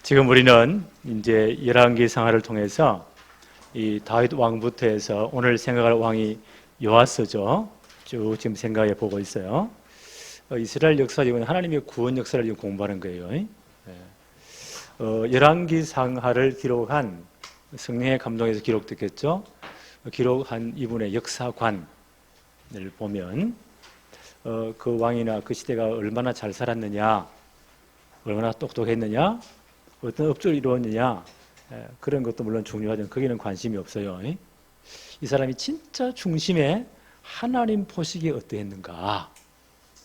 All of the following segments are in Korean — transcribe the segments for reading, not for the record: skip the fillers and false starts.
지금 우리는 이제 열왕기 상하를 통해서 이 다윗 왕부터 해서 오늘 생각할 왕이 요아스죠. 쭉 지금 생각해 보고 있어요. 이스라엘 역사 지금 하나님의 구원 역사를 지금 공부하는 거예요. 열왕기 상하를 기록한 성령의 감동에서 기록됐겠죠. 기록한 이분의 역사관을 보면 그 왕이나 그 시대가 얼마나 잘 살았느냐, 얼마나 똑똑했느냐, 어떤 업적을 이루었느냐, 그런 것도 물론 중요하지만 거기는 관심이 없어요. 이 사람이 진짜 중심에 하나님 보시기에 어떠했는가,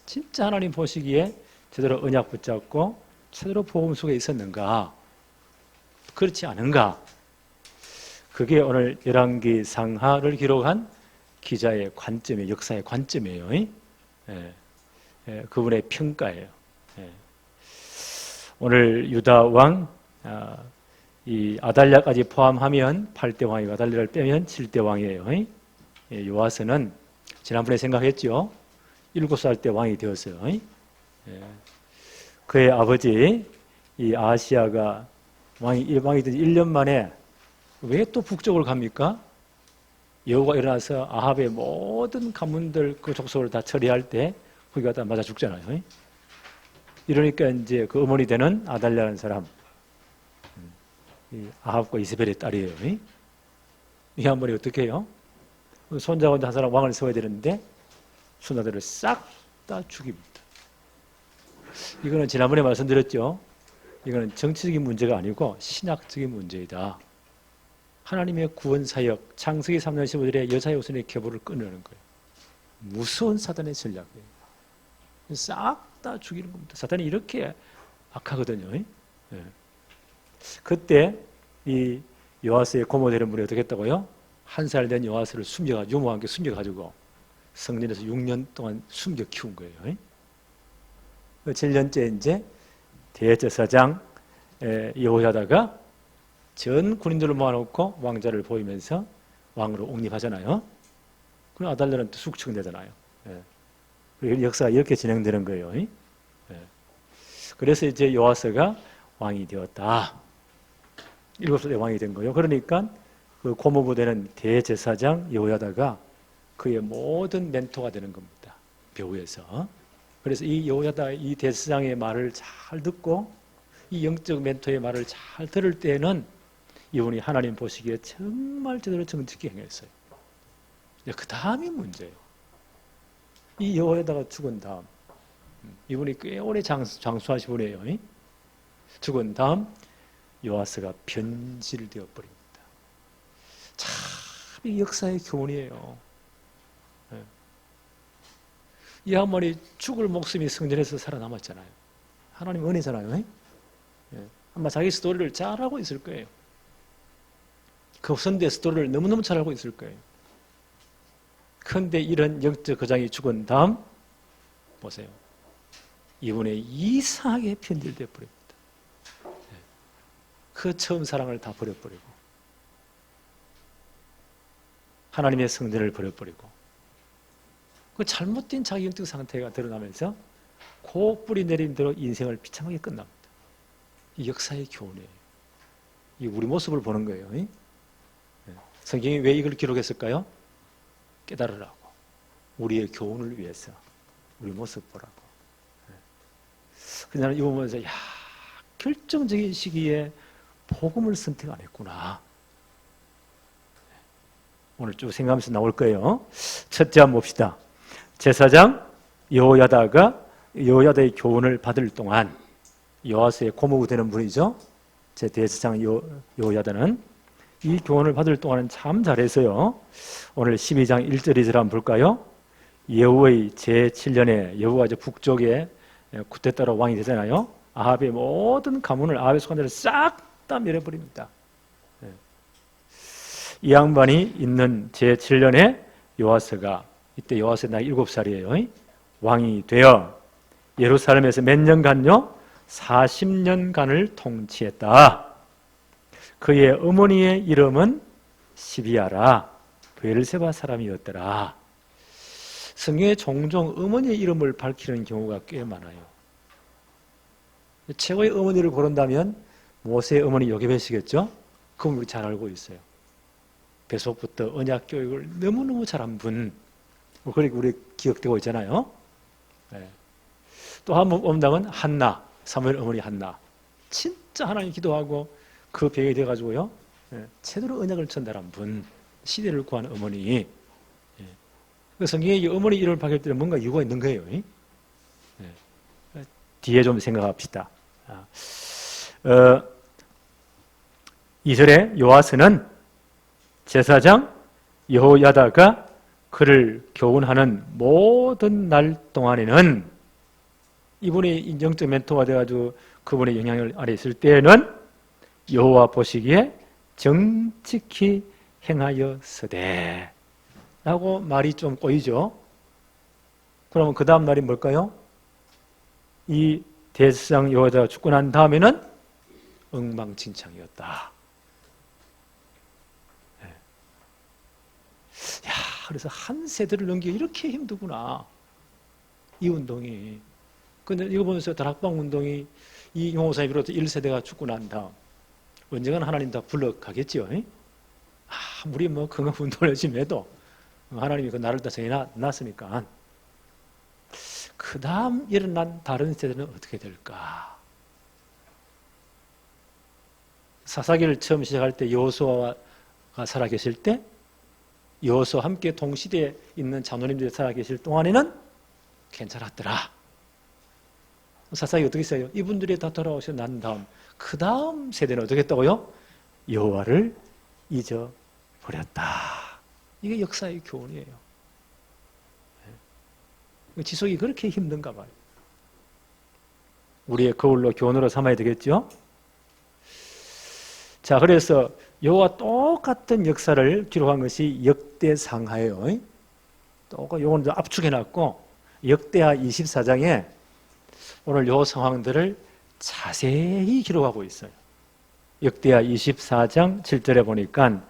진짜 하나님 보시기에 제대로 언약 붙잡고 제대로 복음 속에 있었는가, 그렇지 않은가, 그게 오늘 열왕기 상하를 기록한 기자의 관점이에요. 역사의 관점이에요. 그분의 평가예요. 오늘 유다 왕, 이 아달랴까지 포함하면 8대 왕이고 아달랴를 빼면 7대 왕이에요. 요아스는 지난번에 생각했죠. 7살 때 왕이 되었어요. 그의 아버지 이 아하시야가 왕이 된 1년 만에 왜 또 북쪽을 갑니까? 여호가 일어나서 아합의 모든 가문들 그 족속을 다 처리할 때 거기 가다 맞아 죽잖아요. 이러니까 이제 그 어머니 되는 아달랴라는 사람, 아합과 이세벨의 딸이에요. 이 한번에 어떻게 해요? 손자가 한 사람 왕을 세워야 되는데 손자들을 싹 다 죽입니다. 이거는 지난번에 말씀드렸죠. 이거는 정치적인 문제가 아니고 신학적인 문제이다. 하나님의 구원 사역, 창세기 3년 15절에 여자의 우선의 계보를 끊으려는 거예요. 무서운 사단의 전략이에요. 싹 다 죽이는 겁니다. 사단이 이렇게 악하거든요. 그때 이 요아스의 고모 되는 분이 어떻게 했다고요? 1살 된 요아스를 유모와 함께 숨겨가지고 성전에서 6년 동안 숨겨 키운 거예요. 7년째 이제 대제사장 여호야다가 전 군인들을 모아놓고 왕자를 보이면서 왕으로 옹립하잖아요. 그럼 아달랴는 또 숙청되잖아요. 역사가 이렇게 진행되는 거예요. 그래서 이제 요아스가 왕이 되었다. 7살에 왕이 된 거예요. 그러니까 그 고모부 되는 대제사장 여호야다가 그의 모든 멘토가 되는 겁니다. 배후에서. 그래서 이 여호야다, 이 대제사장의 말을 잘 듣고 이 영적 멘토의 말을 잘 들을 때는 이분이 하나님 보시기에 정말 제대로 정직히 행했어요. 그 다음이 문제예요. 이 여호야다가 죽은 다음, 이분이 꽤 오래 장수하신 분이에요. 죽은 다음 요아스가 변질되어 버립니다. 참 이 역사의 교훈이에요. 이 한마리 죽을 목숨이 성전에서 살아남았잖아요. 하나님 은혜잖아요. 아마 자기 스토리를 잘 알고 있을 거예요. 그 선대 스토리를 너무너무 잘 알고 있을 거예요. 그런데 이런 영적 거장이 죽은 다음 보세요. 이분의 이상하게 편들되어 버립니다. 그 처음 사랑을 다 버려버리고 하나님의 성전을 버려버리고 그 잘못된 자기 영적 상태가 드러나면서 그 뿌리 내린 대로 인생을 비참하게 끝납니다. 이 역사의 교훈이에요. 이 우리 모습을 보는 거예요. 성경이 왜 이걸 기록했을까요? 깨달으라고. 우리의 교훈을 위해서. 우리 모습 보라고. 그래서 나는 이거 보면서 결정적인 시기에 복음을 선택 안 했구나. 오늘 쭉 생각하면서 나올 거예요. 첫째 한번 봅시다. 제사장 여호야다의 교훈을 받을 동안 요아스의 고모부 되는 분이죠. 제 대제사장 여호야다는 이 교훈을 받을 동안은 참 잘했어요. 오늘 12장 1절 2절 한번 볼까요? 여호의 제7년에 여호가 이제 북쪽에 쿠데타로 왕이 되잖아요. 아합의 모든 가문을 아합의 속한 데를 싹 다 밀어버립니다. 이 양반이 있는 제7년에 요아스가, 이때 요아스의 나이 7살이에요. 왕이 되어 예루살렘에서 몇 년간요? 40년간을 통치했다. 그의 어머니의 이름은 시비아라, 베르세바 사람이었더라. 성경에 종종 어머니의 이름을 밝히는 경우가 꽤 많아요. 최고의 어머니를 고른다면 모세의 어머니 요게벳이겠죠? 그건 우리 잘 알고 있어요. 배속부터 언약 교육을 너무너무 잘한 분. 그렇게 우리 기억되고 있잖아요. 네. 또 한 번 본다면 한나, 사무엘 어머니 한나. 진짜 하나님 기도하고 그 배경이 돼가지고요. 네. 제대로 언약을 전달한 분. 시대를 구한 어머니. 네. 그 성경에 이 어머니 이름을 밝힐 때는 뭔가 이유가 있는 거예요. 네. 뒤에 좀 생각합시다. 2절에 요아스는 제사장 여호야다가 그를 교훈하는 모든 날 동안에는 이분이 영적 멘토가 돼가지고 그분의 영향을 아래 있을 때에는 여호와 보시기에 정직히 행하였으되 라고 말이 좀 꼬이죠. 그러면 그 다음 날이 뭘까요? 이 대제사장 여호야다가 죽고 난 다음에는 엉망진창이었다. 야, 그래서 한 세대를 넘기기 이렇게 힘들구나. 이 운동이. 근데 이거 보면서 다락방 운동이 이 용호사에 비롯해 1세대가 죽고 난 다음 언젠가는 하나님 다 불러가겠죠. 아무리 뭐 건강 운동을 열심히 해도 하나님이 그 날을 다 정해놨으니까 그 다음 일어난 다른 세대는 어떻게 될까? 사사기를 처음 시작할 때 여호수아가 살아계실 때 여호수아와 함께 동시대에 있는 장로님들이 살아계실 동안에는 괜찮았더라. 사사기 어떻게 써요? 이분들이 다 돌아오셔 난 다음 그 다음 세대는 어떻게 했다고요? 여호와를 잊어버렸다. 이게 역사의 교훈이에요. 지속이 그렇게 힘든가 봐요. 우리의 거울로 교훈으로 삼아야 되겠죠? 자, 그래서 요와 똑같은 역사를 기록한 것이 역대상하예요. 요건 좀 압축해놨고 역대하 24장에 오늘 요 상황들을 자세히 기록하고 있어요. 역대하 24장 7절에 보니까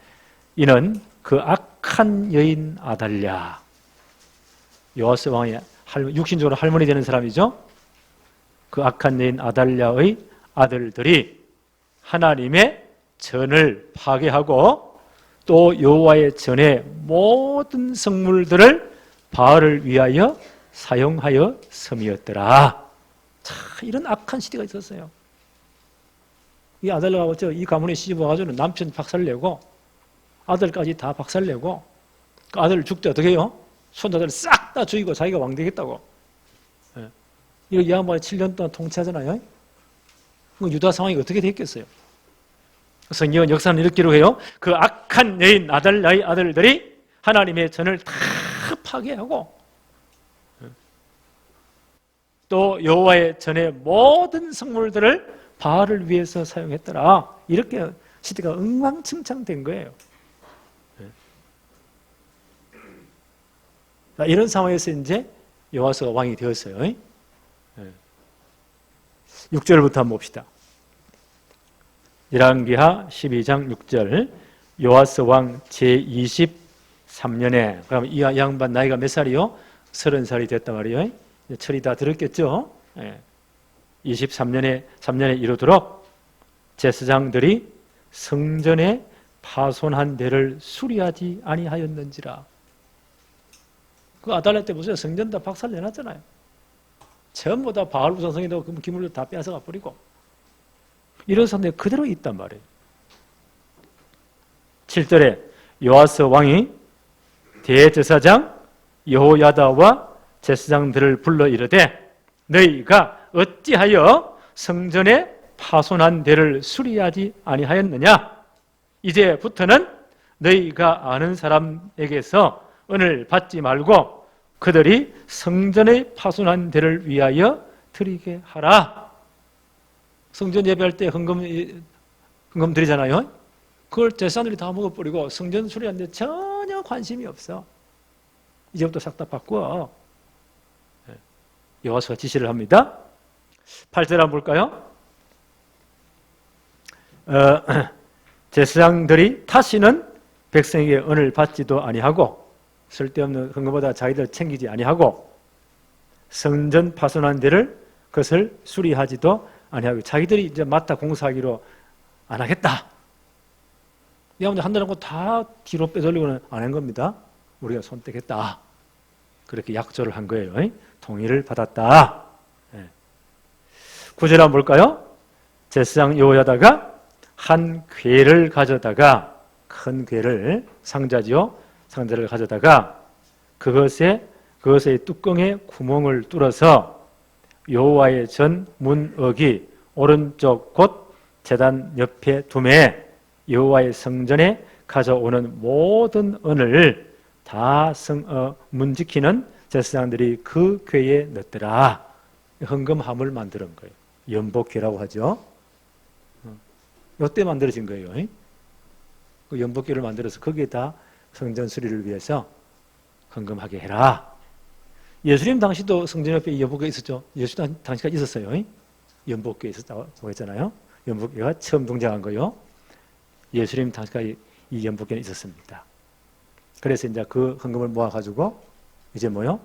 이는 그 악한 여인 아달랴, 요아스 왕의 육신적으로 할머니 되는 사람이죠. 그 악한 여인 아달랴의 아들들이 하나님의 전을 파괴하고 또 여호와의 전의 모든 성물들을 바알을 위하여 사용하여 섬이었더라. 자, 이런 악한 시대가 있었어요. 이 아달랴가 이 가문에 시집 와가지고 남편 박살내고 아들까지 다 박살내고 그 아들을 죽을 때 어떻게 해요? 손자들을 싹 다 죽이고 자기가 왕 되겠다고. 이렇게 양반이 7년 동안 통치하잖아요. 유다 상황이 어떻게 됐겠어요? 성경은 역사는 이렇게 기록해요. 그 악한 여인 아달랴의 아들들이 하나님의 전을 다 파괴하고 또 여호와의 전의 모든 성물들을 바알을 위해서 사용했더라. 이렇게 시대가 엉망진창된 거예요. 이런 상황에서 이제 요아스가 왕이 되었어요. 6절부터 한번 봅시다. 열왕기하 12장 6절 요아스 왕 제23년에 그럼 이 양반 나이가 몇 살이요? 30살이 됐단 말이에요. 철이 다 들었겠죠. 23년에 이르도록 제사장들이 성전에 파손한 데를 수리하지 아니하였는지라. 그 아달랴 때 보세요. 성전 다 박살 내놨잖아요. 전부 다 바알 우상성에도 그 기물을 다 빼앗아가 버리고 이런 사람들이 그대로 있단 말이에요. 7절에 요아스 왕이 대제사장 여호야다와 제사장들을 불러 이르되 너희가 어찌하여 성전에 파손한 데를 수리하지 아니하였느냐? 이제부터는 너희가 아는 사람에게서 은을 받지 말고 그들이 성전에 파손한 데를 위하여 드리게 하라. 성전 예배할 때 헌금 드리잖아요. 그걸 제사장들이 다 먹어버리고 성전 수리하는데 전혀 관심이 없어. 이제부터 싹 다 바꾸어. 여호와가 지시를 합니다. 8절 한번 볼까요? 제사장들이 다시는 백성에게 은을 받지도 아니하고 쓸데없는 헌금보다 자기들 챙기지 아니하고 성전 파손한 데를 그것을 수리하지도 아니하고 자기들이 이제 맡아 공사하기로 안 하겠다. 이 아버지 한다는 거 다 뒤로 빼돌리고는 안 한 겁니다. 우리가 선택했다. 그렇게 약조를 한 거예요. 동의를 받았다. 9절 한번 볼까요? 제사장 여호야다가 한 궤를 가져다가, 큰 궤를, 상자지요. 상자를 가져다가 그것의 뚜껑에 구멍을 뚫어서 여호와의 전 문어기 오른쪽 곧 제단 옆에 두매 여호와의 성전에 가져오는 모든 은을 다 문 지키는 제사장들이 그 궤에 넣더라. 헌금함을 만드는 거예요. 연복궤라고 하죠. 이때 만들어진 거예요. 그 연복궤를 만들어서 거기에다 성전 수리를 위해서 헌금하게 해라. 예수님 당시도 성전 옆에 연복궤 있었죠. 예수 당시까지 있었어요. 연복궤 있었다고 했잖아요. 연복궤가 처음 등장한 거요. 예수님 당시까지 이 연복궤는 있었습니다. 그래서 이제 그 헌금을 모아가지고 이제 뭐요?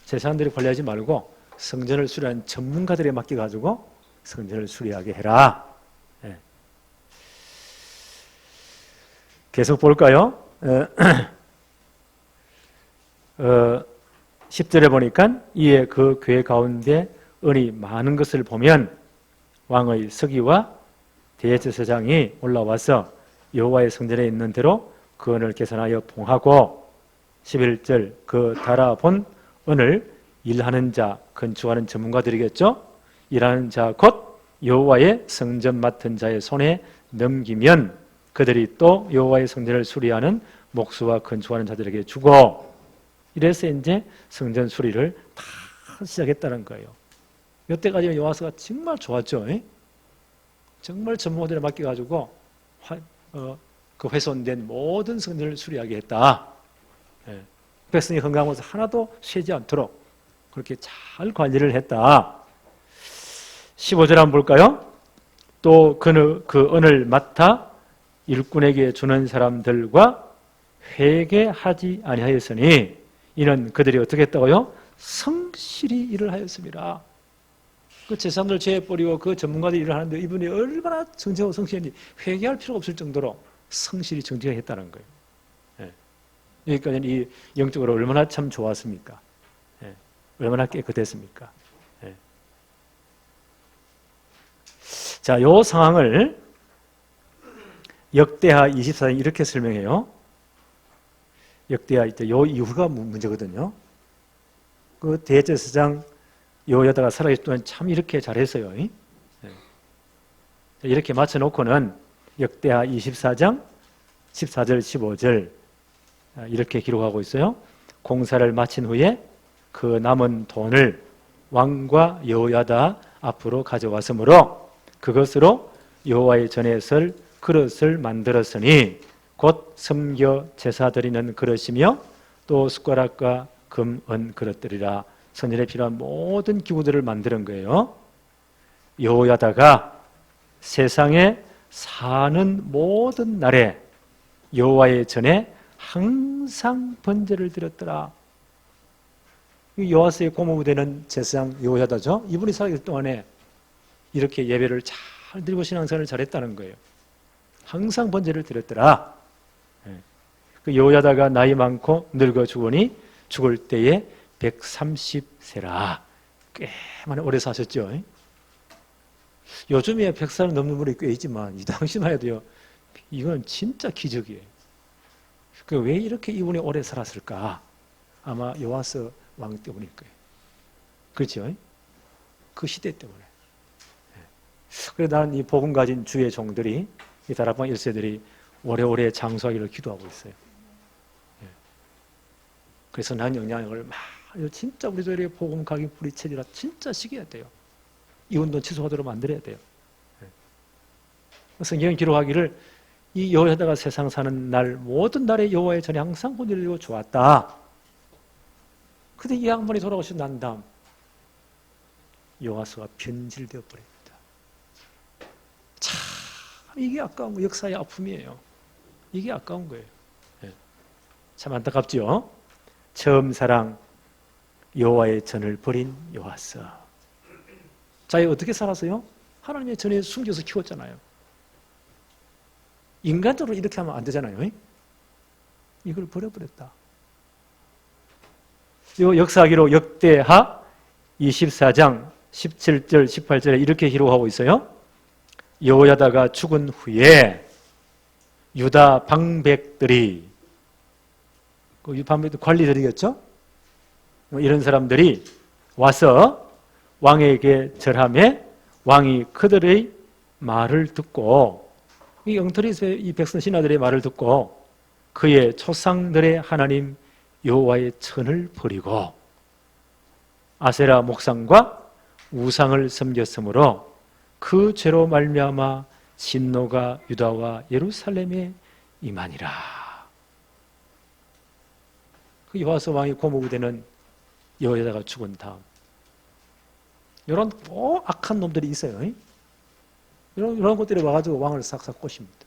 제사장들이 관리하지 말고 성전을 수리하는 전문가들에 맡겨가지고 성전을 수리하게 해라. 계속 볼까요? 10절에 보니까 이에 그 궤 가운데 은이 많은 것을 보면 왕의 서기와 대제사장이 올라와서 여호와의 성전에 있는 대로 그 은을 계산하여 봉하고 11절 그 달아본 은을 일하는 자, 건축하는 전문가들이겠죠? 일하는 자 곧 여호와의 성전 맡은 자의 손에 넘기면 그들이 또 여호와의 성전을 수리하는 목수와 건축하는 자들에게 주고 이래서 이제 성전 수리를 다 시작했다는 거예요. 이때까지는 여호와스가 정말 좋았죠. 정말 전문가들에 맡겨가지고 그 훼손된 모든 성전을 수리하게 했다. 백성이 건강하면서 하나도 쉬지 않도록 그렇게 잘 관리를 했다. 15절 한번 볼까요? 또 그 은을 맡아 일꾼에게 주는 사람들과 회개하지 아니하였으니 이는 그들이 어떻게 했다고요? 성실히 일을 하였습니다. 그 제사장들 죄 뿌리고 그 전문가들이 일을 하는데 이분이 얼마나 정직하고 성실한지 회개할 필요가 없을 정도로 성실히 정직하게 했다는 거예요. 여기까지는 이 영적으로 얼마나 참 좋았습니까? 얼마나 깨끗했습니까? 자, 요 상황을 역대하 24장 이렇게 설명해요. 역대하 요 이후가 문제거든요. 그 대제사장 여호야다가 살아있을 동안 참 이렇게 잘했어요. 이렇게 맞춰놓고는 역대하 24장 14절 15절 이렇게 기록하고 있어요. 공사를 마친 후에 그 남은 돈을 왕과 여호야다 앞으로 가져왔으므로 그것으로 여호와의 전에 설 그릇을 만들었으니 곧 섬겨 제사 드리는 그릇이며 또 숟가락과 금, 은 그릇들이라. 성전에 필요한 모든 기구들을 만드는 거예요. 여호야다가 세상에 사는 모든 날에 여호와의 전에 항상 번제를 드렸더라. 여호와스의 고모부 되는 제사장 여호야다죠. 이분이 살아있을 동안에 이렇게 예배를 잘 드리고 신앙생활을 잘했다는 거예요. 항상 번제를 드렸더라. 그 여호야다가 나이 많고 늙어 죽으니 죽을 때에 130세라. 꽤 많이 오래 사셨죠. 요즘에 100살 넘는 분이 꽤 있지만 이 당시만 해도요, 이건 진짜 기적이에요. 왜 이렇게 이분이 오래 살았을까? 아마 요아스 왕 때문일 거예요. 그렇죠? 그 시대 때문에. 그래서 나는 이 복음 가진 주의 종들이, 이 다락방 1세들이 오래오래 장수하기를 기도하고 있어요. 그래서 난 영향력을 막, 진짜 우리 교회의 복음 가기 뿌리채리라 진짜 시켜야 돼요. 이 운동 취소하도록 만들어야 돼요. 성경이 기록하기를 이 여호야다가 세상 사는 날 모든 날에 여호와의 전에 항상 번제를 드리고 좋았다. 근데 이 양반이 돌아오시고 난 다음 여호와스가 변질되어 버립니다. 참 이게 아까운 거, 역사의 아픔이에요. 이게 아까운 거예요. 참 안타깝죠. 처음 사랑 여호와의 전을 버린 여호와스. 자, 어떻게 살았어요? 하나님의 전에 숨겨서 키웠잖아요. 인간적으로 이렇게 하면 안 되잖아요. 이걸 버려버렸다. 요 역사하기로 역대하 24장 17절 18절에 이렇게 기록하고 있어요. 여호야다가 죽은 후에 유다 방백들이, 그 방백들 관리들이겠죠? 이런 사람들이 와서 왕에게 절하며 왕이 그들의 말을 듣고, 이 엉터리에서 이 백성 신하들의 말을 듣고 그의 조상들의 하나님 여호와의 천을 버리고 아세라 목상과 우상을 섬겼으므로 그 죄로 말미암아 진노가 유다와 예루살렘에 임하니라. 그 여호와스 왕이 고모부되는 여호야다가 죽은 다음 이런 악한 놈들이 있어요. 이런 것들이 와가지고 왕을 싹싹 꼬십니다.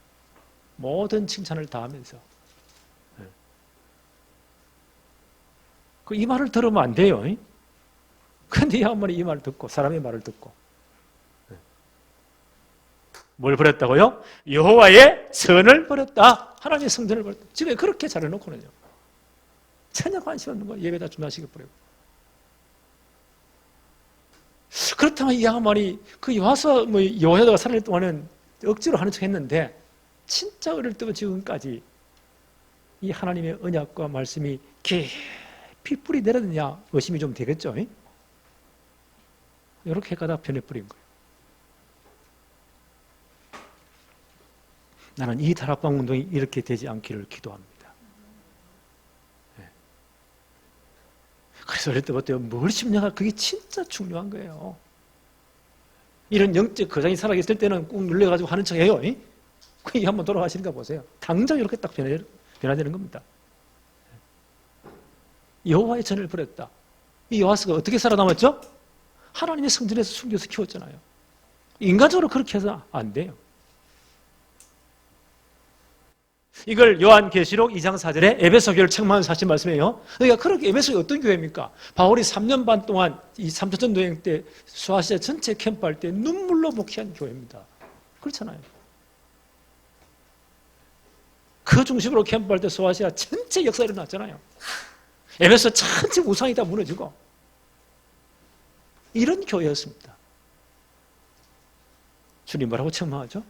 모든 칭찬을 다 하면서. 이 말을 들으면 안 돼요. 그런데 이 양반이 이 말을 듣고, 사람의 말을 듣고 뭘 버렸다고요? 여호와의 선을 버렸다. 하나님의 성전을 버렸다. 집에 그렇게 잘해놓고는요, 전혀 관심 없는 거예요. 예배다 준비하시게 버리고. 그렇다면 이 양반이 그 와서 여호야다가 살아날 동안은 억지로 하는 척 했는데, 진짜 어릴 때부터 지금까지 이 하나님의 언약과 말씀이 깊이 뿌리 내렸느냐 의심이 좀 되겠죠. 이렇게 가다 변해버린 거예요. 나는 이 다락방 운동이 이렇게 되지 않기를 기도합니다. 그래서 어릴 때부터 뭘 심냐가 그게 진짜 중요한 거예요. 이런 영적 거장이 살아계실 때는 꾹 눌러가지고 하는 척 해요. 그게 한번 돌아가시는가 보세요. 당장 이렇게 딱 변화되는 겁니다. 여호와의 전을 버렸다. 이 여호와스가 어떻게 살아남았죠? 하나님의 성전에서 숨겨서 키웠잖아요. 인간적으로 그렇게 해서 안 돼요. 이걸 요한계시록 2장 4절에 에베소 교회를 책망하는 사실 말씀이에요. 그러니까 그렇게 에베소가 어떤 교회입니까? 바울이 3년 반 동안 이 삼천전 여행 때 소아시아 전체 캠프할 때 눈물로 목회한 교회입니다. 그렇잖아요. 그 중심으로 캠프할 때 소아시아 전체 역사가 일어났잖아요. 에베소 전체 우상이 다 무너지고 이런 교회였습니다. 주님 뭐라고 책망하죠?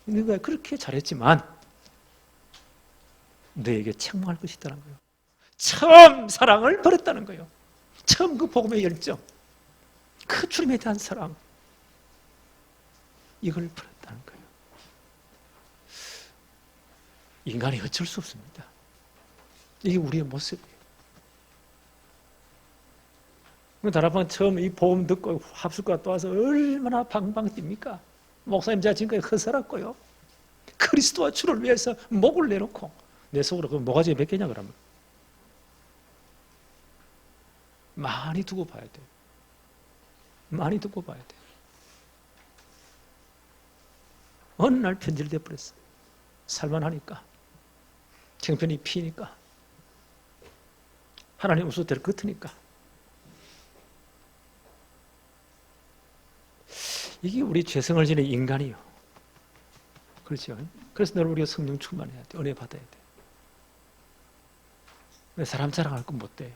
네가 그렇게 잘했지만 너에게 책망할 것이 있다는 거예요. 처음 사랑을 버렸다는 거예요. 처음 그 복음의 열정, 그 주님에 대한 사랑, 이걸 버렸다는 거예요. 인간이 어쩔 수 없습니다. 이게 우리의 모습이에요. 다락방 처음 이 복음 듣고 합숙가 또 와서 얼마나 방방 뜁니까? 목사님 제가 지금까지 헛살았고요. 그리스도와 주를 위해서 목을 내놓고 내 속으로 그 모가지가 몇 개냐 그러면 많이 두고 봐야 돼요. 많이 두고 봐야 돼요. 어느 날 편질돼 버렸어요. 살만하니까, 형편이 피니까, 하나님 없어도 될 것 같으니까. 이게 우리 죄성을 지닌 인간이요. 그렇죠? 그래서 늘 우리가 성령 충만해야 돼. 은혜 받아야 돼. 왜 사람 자랑할 건 못 돼요.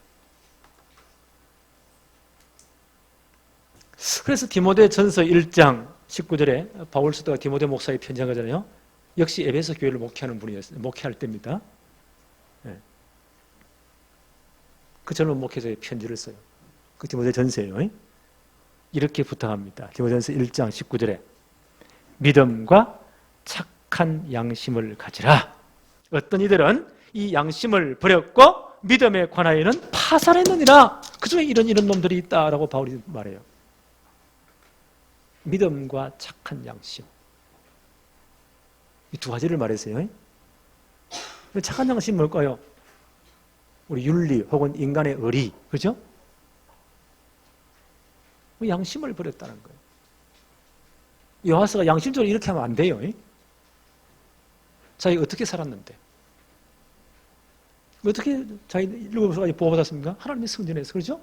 그래서 디모데 전서 1장 19절에 바울 사도가 디모데 목사에게 편지한 거잖아요. 역시 에베소 교회를 목회하는 분이었어요. 목회할 때입니다. 네. 그 젊은 목회자의 편지를 써요. 그 디모데 전서예요. 이렇게 부탁합니다. 디모데전서 1장 19절에 믿음과 착한 양심을 가지라. 어떤 이들은 이 양심을 버렸고 믿음에 관하여는 파산했느니라. 그중에 이런 놈들이 있다라고 바울이 말해요. 믿음과 착한 양심, 이 두 가지를 말했어요. 착한 양심 뭘까요? 우리 윤리 혹은 인간의 의리, 그죠? 양심을 버렸다는 거예요. 여호와스가 양심적으로 이렇게 하면 안 돼요. 자기가 어떻게 살았는데, 어떻게 자기 7살까지 보호받았습니까? 하나님의 성전에서, 그렇죠?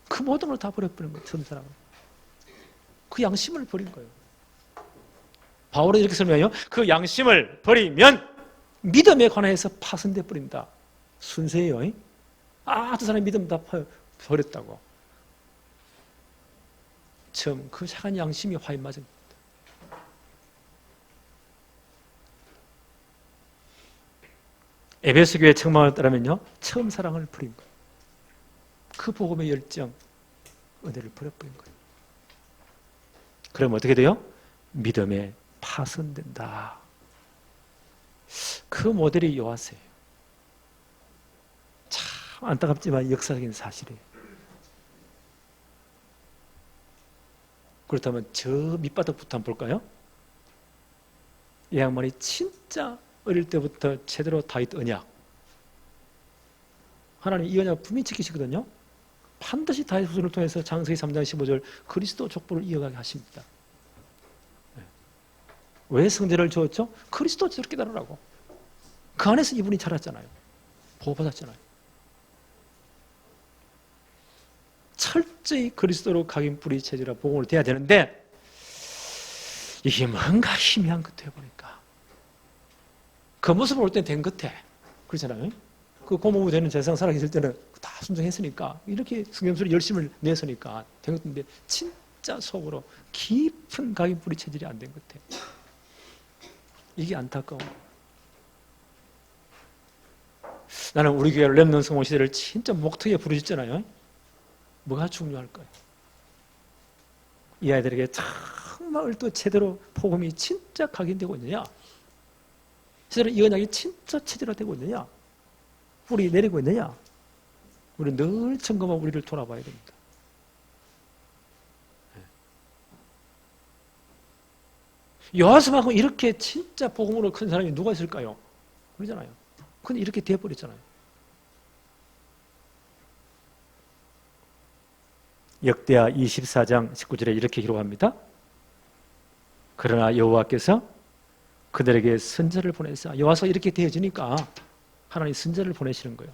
그 모든 걸 다 버려버린 거예요, 전 사람은. 그 양심을 버린 거예요. 바울은 이렇게 설명해요. 그 양심을 버리면 믿음에 관해서 파손돼 버린다. 순수해요. 저 사람이 믿음 다 버렸다고. 처음 그 착한 양심이 화인 맞은 겁니다. 에베소 교회 책망을 따르면요, 처음 사랑을 버린 거예요. 그 복음의 열정, 은혜를 버려버린 거예요. 그럼 어떻게 돼요? 믿음에 파손된다. 그 모델이 요하스예요. 참 안타깝지만 역사적인 사실이에요. 그렇다면 저 밑바닥부터 한번 볼까요? 이 양반이 진짜 어릴 때부터 제대로 다윗 언약, 하나님 이 언약 분명히 지키시거든요. 반드시 다윗 후손을 통해서 창세기 3장 15절 그리스도 족보를 이어가게 하십니다. 왜 성전을 주었죠? 그리스도 저렇게 다루라고. 그 안에서 이분이 자랐잖아요. 보호받았잖아요. 철저히 그리스도로 각인 뿌리 체질화 복음을 돼야 되는데 이게 뭔가 희미한 것 같아요. 보니까 그 모습을 볼 때는 된 것 같아. 그렇잖아요. 그 고모부 되는 재상 살아계실 때는 다 순종했으니까 이렇게 성경술에 열심을 내서니까 된 것 같은데 진짜 속으로 깊은 각인 뿌리 체질이 안 된 것 같아. 이게 안타까워. 나는 우리 교회 렘넌트 성공 시대를 진짜 목턱에 부르셨잖아요. 뭐가 중요할까요? 이 아이들에게 정말 또 제대로 복음이 진짜 각인되고 있느냐? 제대로 이 언약이 진짜 체질화되고 있느냐? 뿌리 내리고 있느냐? 우리 늘 점검하고 우리를 돌아봐야 됩니다. 요하스만큼 이렇게 진짜 복음으로 큰 사람이 누가 있을까요? 그러잖아요. 근데 이렇게 되어버렸잖아요. 역대하 24장 19절에 이렇게 기록합니다. 그러나 여호와께서 그들에게 선지자를 보내사, 여호와서 이렇게 되어지니까 하나님 선지자를 보내시는 거예요.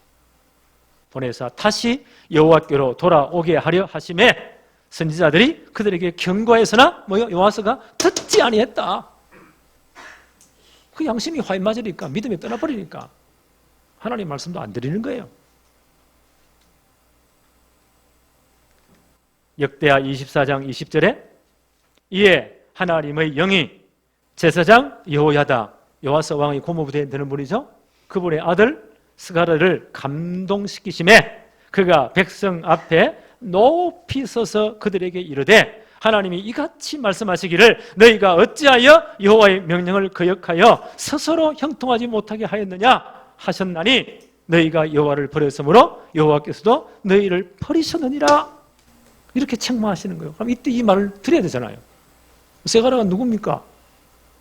보내사 다시 여호와께로 돌아오게 하려 하심에 선지자들이 그들에게 경고해서나 여호와서가 듣지 아니했다. 그 양심이 화인 맞으니까 믿음에 떠나버리니까 하나님 말씀도 안 드리는 거예요. 역대하 24장 20절에 이에 하나님의 영이 제사장 여호야다, 요아스 왕의 고모부대에 되는 분이죠. 그분의 아들 스가랴를 감동시키심에 그가 백성 앞에 높이 서서 그들에게 이르되 하나님이 이같이 말씀하시기를 너희가 어찌하여 여호와의 명령을 거역하여 스스로 형통하지 못하게 하였느냐 하셨나니 너희가 여호와를 버렸으므로 여호와께서도 너희를 버리셨느니라. 이렇게 책망하시는 거예요. 그럼 이때 이 말을 드려야 되잖아요. 스가랴가 누굽니까?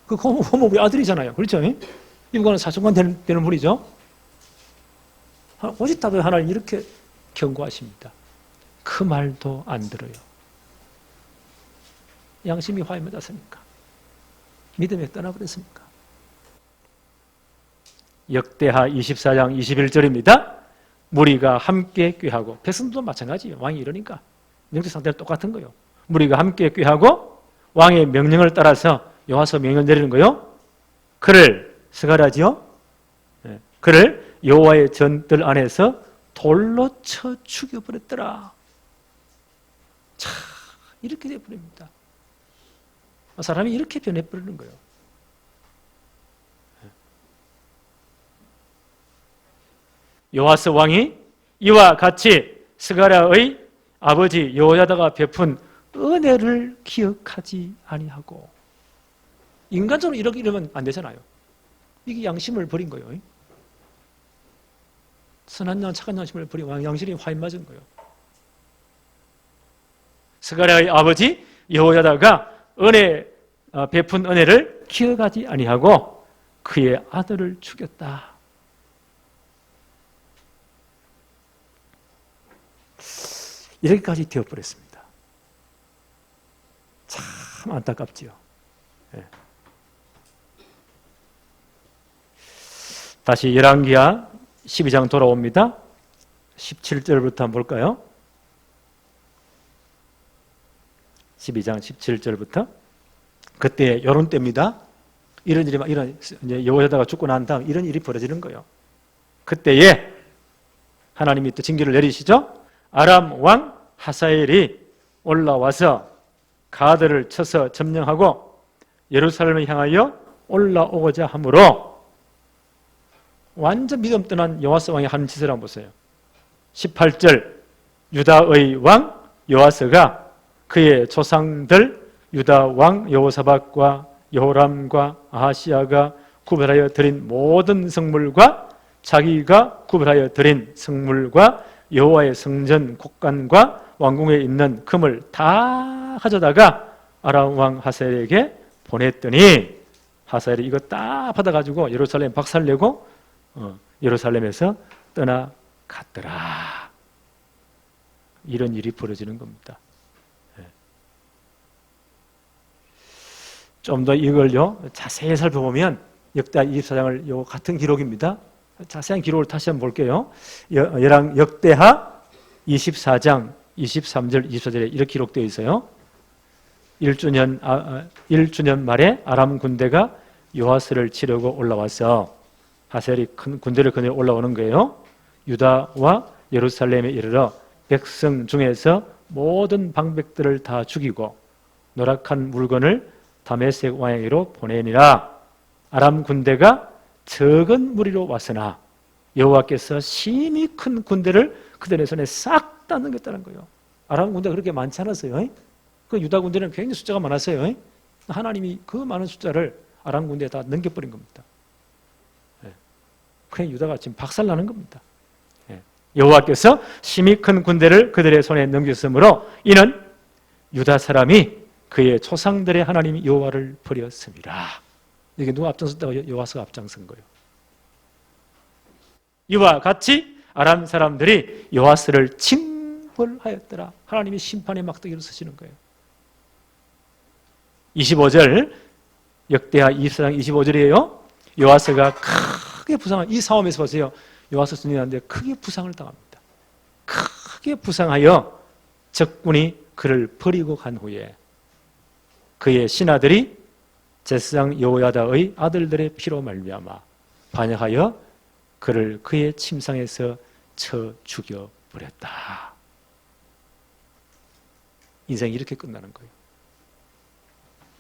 그 고모부의 아들이잖아요. 그렇죠? 이분과는 사촌간 되는 분이죠. 오직 답에 하나님 이렇게 경고하십니다. 그 말도 안 들어요. 양심이 화에 맺었으니까. 믿음에 떠나버렸습니까? 역대하 24장 21절입니다. 무리가 함께 꾀하고, 백성도 마찬가지예요. 왕이 이러니까. 영적 상태는 똑같은 거예요. 무리가 함께 꾀하고 왕의 명령을 따라서 여호와서 명령을 내리는 거예요. 그를 스가랴지요. 그를 여호와의 전들 안에서 돌로 쳐 죽여버렸더라. 참 이렇게 돼버립니다. 사람이 이렇게 변해버리는 거예요. 여호와스 왕이 이와 같이 스가랴의 아버지 여호야다가 베푼 은혜를 기억하지 아니하고, 인간적으로 이렇게 이러면 안 되잖아요. 이게 양심을 버린 거예요. 선한 양, 착한 양심을 버린 양심이 화인 맞은 거예요. 스가랴의 아버지 여호야다가 베푼 은혜를 기억하지 아니하고 그의 아들을 죽였다. 이렇게까지 되어버렸습니다. 참 안타깝지요. 네. 다시 열왕기하 12장 돌아옵니다. 17절부터 한번 볼까요? 12장 17절부터. 그때 이런 때입니다. 이런 일이 이런 이제 여호야다가 죽고 난 다음 이런 일이 벌어지는 거예요. 그때에 하나님이 또 징계를 내리시죠. 아람 왕 하사엘이 올라와서 가드를 쳐서 점령하고 예루살렘을 향하여 올라오고자 하므로, 완전 믿음 떠난 요아스 왕이 하는 짓을 한번 보세요. 18절, 유다의 왕 요아스가 그의 조상들 유다 왕 여호사밧과 여호람과 아하시야가 구별하여 드린 모든 성물과 자기가 구별하여 드린 성물과 여호와의 성전 곡간과 왕궁에 있는 금을 다 가져다가 아람 왕 하사엘에게 보냈더니, 하사엘이 이거 딱 받아가지고 예루살렘 박살내고 예루살렘에서 떠나갔더라. 이런 일이 벌어지는 겁니다. 좀 더 이걸요 자세히 살펴보면 역대 24장을 요 같은 기록입니다. 자세한 기록을 다시 한번 볼게요. 역대하 24장 23절 24절에 이렇게 기록되어 있어요. 1주년 말에 아람 군대가 요아스를 치려고 올라와서, 하셀이 큰 군대를 거느려 올라오는 거예요. 유다와 예루살렘에 이르러 백성 중에서 모든 방백들을 다 죽이고 노력한 물건을 다메섹 왕에게로 보내니라. 아람 군대가 적은 무리로 왔으나 여호와께서 심히 큰 군대를 그들의 손에 싹 다 넘겼다는 거예요. 아람 군대가 그렇게 많지 않았어요. 그 유다 군대는 굉장히 숫자가 많았어요. 하나님이 그 많은 숫자를 아람 군대에 다 넘겨버린 겁니다. 그냥 유다가 지금 박살나는 겁니다. 여호와께서 심히 큰 군대를 그들의 손에 넘겼으므로 이는 유다 사람이 그의 조상들의 하나님 여호와를 버렸습니다. 이게 누가 앞장섰다고? 여호와가 앞장선 거예요. 이와 같이 아람 사람들이 여호와를 징벌하였더라. 하나님이 심판의 막대기를 쓰시는 거예요. 25절, 역대하 24장 25절이에요. 여호와가 크게 부상한, 이 싸움에서 보세요. 여호와서 승리하는데 크게 부상을 당합니다. 크게 부상하여 적군이 그를 버리고 간 후에 그의 신하들이 제사장 여호야다의 아들들의 피로 말미암아 반역하여 그를 그의 침상에서 쳐 죽여버렸다. 인생이 이렇게 끝나는 거예요.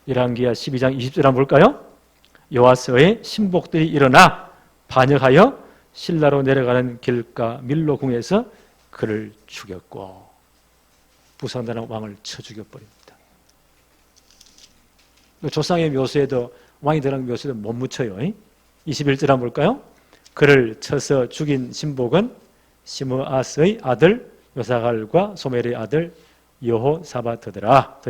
열왕기하 12장 20절 한번 볼까요? 요아스의 신복들이 일어나 반역하여 실라로 내려가는 길가 밀로궁에서 그를 죽였고 부상당한 왕을 쳐 죽여버립니다. 조상의 묘수에도, 왕이 되는 묘수에도 못 묻혀요. 21절 한번 볼까요? 그를 쳐서 죽인 신복은 시므아스의 아들 요사갈과 소멜의 아들 여호사밧더라.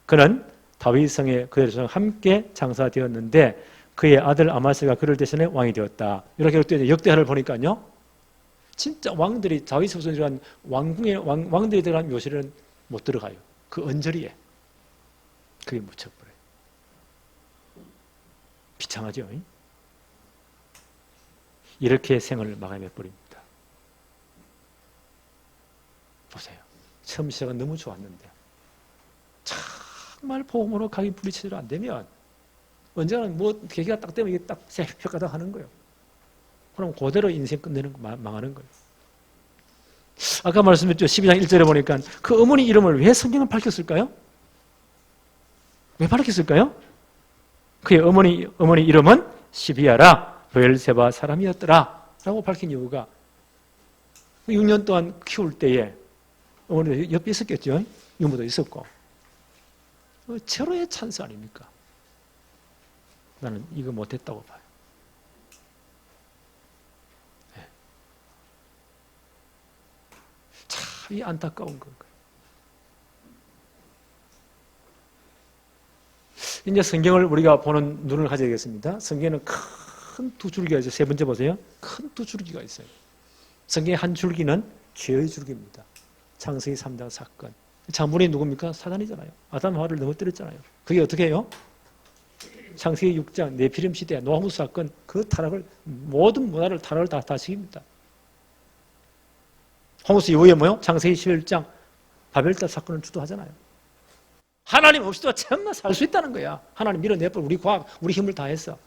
그는 다윗성에 그들의 조상 함께 장사되었는데 그의 아들 아마스가 그를 대신해 왕이 되었다. 이렇게 기록되어 역대하를 보니까요, 진짜 왕들이 다윗의 후손이란 왕궁에 왕들이 들어간 묘실은 못 들어가요. 그 언저리에 그게 묻혀버려요. 비참하죠. 이렇게 생을 마감해버립니다. 보세요. 처음 시작은 너무 좋았는데 정말 복음으로 가기 부딪히지도 안 되면 언젠가는 뭐 계기가 딱 되면 이게 딱 새벽가닥 하는 거예요. 그럼 그대로 인생 끝내는 거, 망하는 거예요. 아까 말씀드렸죠. 12장 1절에 보니까 그 어머니 이름을 왜 성경은 밝혔을까요? 왜 밝혔을까요? 그의 어머니 이름은 시비아라 브엘세바 사람이었더라 라고 밝힌 이유가 6년 동안 키울 때에 어머니도 옆에 있었겠죠. 유모도 있었고 절호의 찬스 아닙니까? 나는 이거 못했다고 봐요. 네. 참 안타까운 건가요? 이제 성경을 우리가 보는 눈을 가져야겠습니다. 성경에는 큰 두 줄기가 있어요. 세 번째 보세요. 큰 두 줄기가 있어요. 성경의 한 줄기는 죄의 줄기입니다. 창세기 3장 사건. 장본인이 누굽니까? 사단이잖아요. 아담 하와를 넘어뜨렸잖아요. 그게 어떻게 해요? 창세기 6장 네피림 시대 노아무 사건, 그 타락을, 모든 문화를 타락을 다 시킵니다. 홍수 이후에 뭐요? 창세기 11장 바벨탑 사건을 주도하잖아요. 하나님 없이도 참나 살 수 있다는 거야. 하나님 밀어내버려. 우리 과학, 우리 힘을 다해서.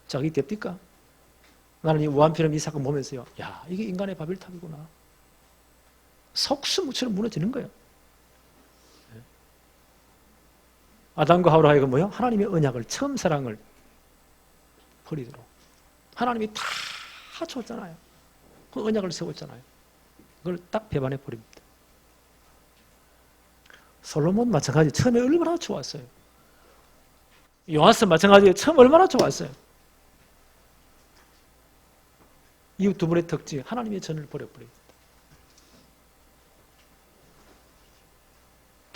자, 이게 됩니까? 나는 이 우한필름 이 사건 보면서요. 야, 이게 인간의 바벨탑이구나. 석수무처럼 무너지는 거예요. 아담과 하와로 하여금 뭐요? 하나님의 언약을, 처음 사랑을 버리도록. 하나님이 다 줬잖아요. 그 언약을 세웠잖아요. 그걸 딱 배반해 버립니다. 솔로몬 마찬가지. 처음에 얼마나 좋았어요. 요나스 마찬가지. 처음 얼마나 좋았어요. 이후 두 분의 특징, 하나님의 전을 버려버립니다.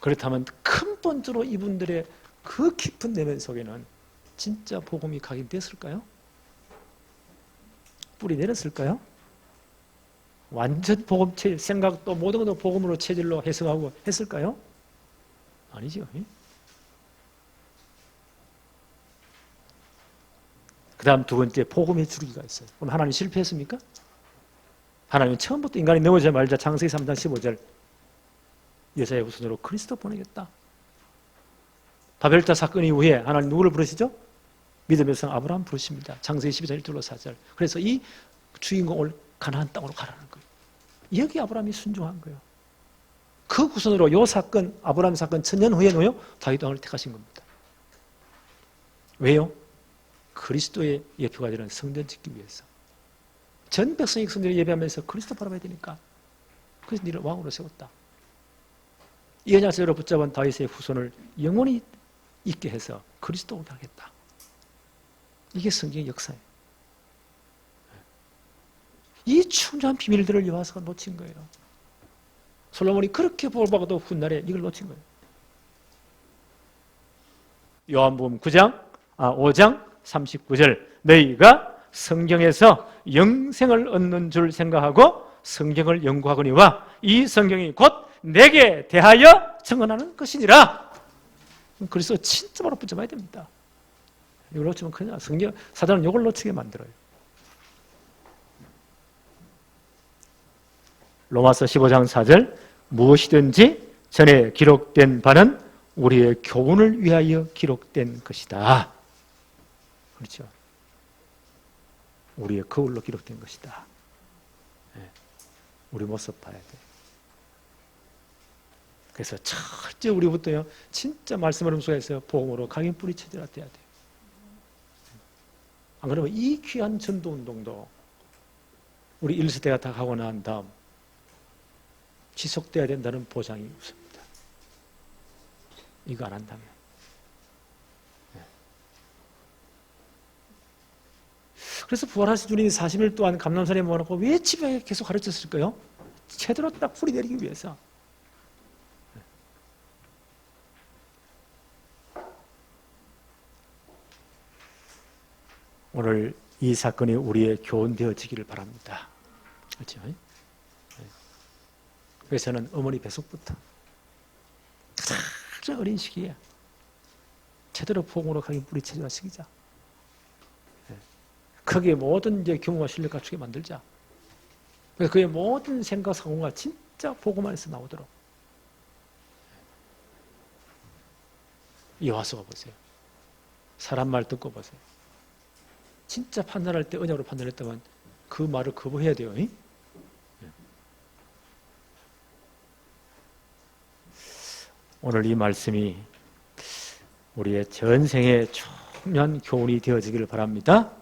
그렇다면 근본적으로 이분들의 그 깊은 내면 속에는 진짜 복음이 각인됐을까요? 뿌리 내렸을까요? 완전 복음 체질, 생각도 모든 것도 복음으로 체질로 해석하고 했을까요? 아니죠. 그 다음 두 번째, 복음의 줄기가 있어요. 그럼 하나님 실패했습니까? 하나님은 처음부터 인간이 넘어지자 말자 창세기 3장 15절 여자의 후손으로 그리스도 보내겠다. 바벨탑 사건 이후에 하나님 누구를 부르시죠? 믿음의 성 아브라함 부르십니다. 창세기 12장 1절로 4절. 그래서 이 주인공을 가나안 땅으로 가라는 거예요. 여기 아브라함이 순종한 거예요. 그 후손으로 이 사건, 아브라함 사건 1000년 후에는요, 다윗 왕을 택하신 겁니다. 왜요? 그리스도의 예표가 되는 성전 짓기 위해서. 전 백성이 성전에 예배하면서 그리스도 바라봐야 되니까. 그래서 너를 왕으로 세웠다. 이 언약서로 붙잡은 다윗의 후손을 영원히 있게 해서 그리스도로 하겠다. 이게 성경의 역사예요. 이 충분한 비밀들을 여호와가 놓친 거예요. 솔로몬이 그렇게 복을받아도 훗날에 이걸 놓친 거예요. 요한복음 5장 39절 너희가 성경에서 영생을 얻는 줄 생각하고 성경을 연구하거니와 이 성경이 곧 내게 대하여 증언하는 것이니라. 그래서 진짜 바로 붙잡아야 됩니다. 이걸 놓치면 큰일 나. 성경 사단은 이걸 놓치게 만들어요. 로마서 15장 4절 무엇이든지 전에 기록된 바는 우리의 교훈을 위하여 기록된 것이다. 그렇죠. 우리의 거울로 기록된 것이다. 우리 모습 봐야 돼. 그래서 철저히 우리부터요, 진짜 말씀을 속에서 복음으로 각인 뿌리 체질화 돼야 돼요. 안 그러면 이 귀한 전도 운동도 우리 1세대가 다 하고 난 다음 지속돼야 된다는 보장이 없습니다. 이거 안 한다면. 그래서 부활하신 주님이 40일 동안 감람산에 모아놓고 왜 집에 계속 가르쳤을까요? 제대로 딱 뿌리 내리기 위해서. 오늘 이 사건이 우리의 교훈되어지기를 바랍니다. 그렇죠? 그래서 저는 어머니 뱃속부터 가장 어린 시기에 제대로 복음으로 가긴 뿌리 체질화 시키자. 거기에 모든 이제 규모와 실력 갖추게 만들자. 그래서 그의 모든 생각, 사고가 진짜 복음 안에서 나오도록. 여호와서 보세요. 사람 말 듣고 보세요. 진짜 판단할 때 언약으로 판단했다면 그 말을 거부해야 돼요. 오늘 이 말씀이 우리의 전생의 중요한 교훈이 되어지기를 바랍니다.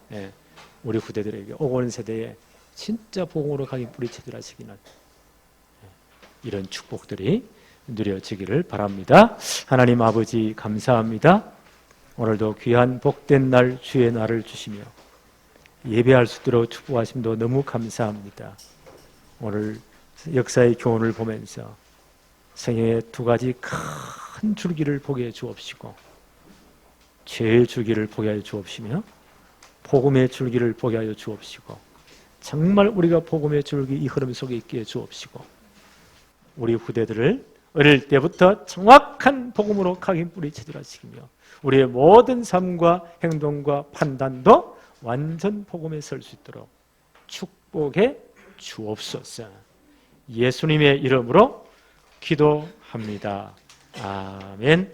우리 후대들에게 오고 오는 세대에 진짜 복음으로 가긴 뿌리 체질하시기는 이런 축복들이 누려지기를 바랍니다. 하나님 아버지 감사합니다. 오늘도 귀한 복된 날 주의 날을 주시며 예배할 수 있도록 축복하심도 너무 감사합니다. 오늘 역사의 교훈을 보면서 성경의 두 가지 큰 줄기를 보게 해 주옵시고 죄의 줄기를 보게 하여 주옵시며 복음의 줄기를 보게 하여 주옵시고 정말 우리가 복음의 줄기 이 흐름 속에 있게 해 주옵시고 우리 후대들을 어릴 때부터 정확한 복음으로 각인 뿌리 체질하시며 우리의 모든 삶과 행동과 판단도 완전 복음에 설 수 있도록 축복해 주옵소서. 예수님의 이름으로 기도합니다. 아멘.